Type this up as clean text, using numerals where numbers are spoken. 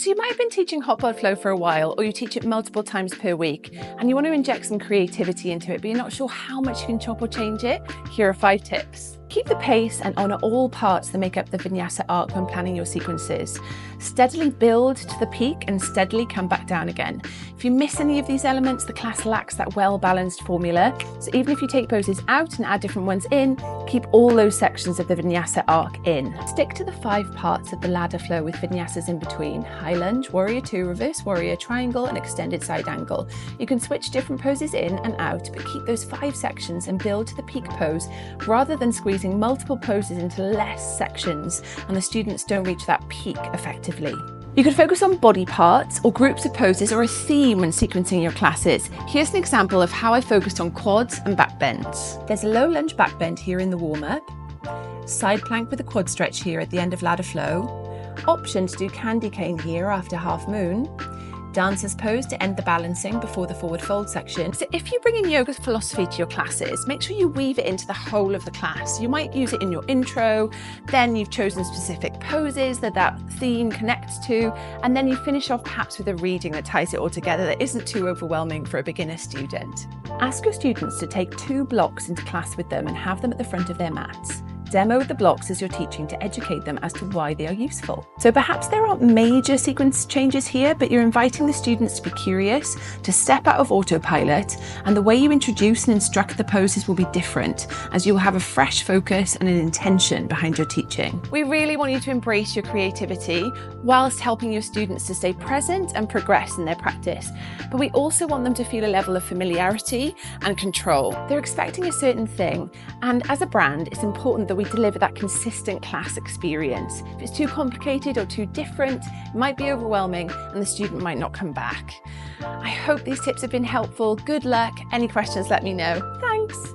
So you might have been teaching Hotpod Flow for a while, or you teach it multiple times per week, and you want to inject some creativity into it, but you're not sure how much you can chop or change it. Here are 5 tips. Keep the pace and honour all parts that make up the Vinyasa arc when planning your sequences. Steadily build to the peak and steadily come back down again. If you miss any of these elements, the class lacks that well-balanced formula. So even if you take poses out and add different ones in, keep all those sections of the Vinyasa arc in. Stick to the 5 parts of the ladder flow with Vinyasas in between: high lunge, warrior 2, reverse warrior, triangle and extended side angle. You can switch different poses in and out, but keep those 5 sections and build to the peak pose rather than squeezing multiple poses into less sections and the students don't reach that peak effectively. You could focus on body parts or groups of poses or a theme when sequencing your classes. Here's an example of how I focused on quads and back bends. There's a low lunge back bend here in the warm-up, side plank with a quad stretch here at the end of ladder flow, option to do candy cane here after half moon, dancer's pose to end the balancing before the forward fold section. So if you bring in yoga philosophy to your classes, make sure you weave it into the whole of the class. You might use it in your intro, then you've chosen specific poses that that theme connects to, and then you finish off perhaps with a reading that ties it all together that isn't too overwhelming for a beginner student. Ask your students to take 2 blocks into class with them and have them at the front of their mats. Demo the blocks as you're teaching to educate them as to why they are useful. So perhaps there aren't major sequence changes here, but you're inviting the students to be curious, to step out of autopilot, and the way you introduce and instruct the poses will be different, as you will have a fresh focus and an intention behind your teaching. We really want you to embrace your creativity whilst helping your students to stay present and progress in their practice. But we also want them to feel a level of familiarity and control. They're expecting a certain thing, and as a brand, it's important that we deliver that consistent class experience. If it's too complicated or too different, it might be overwhelming and the student might not come back. I hope these tips have been helpful. Good luck. Any questions, let me know. Thanks.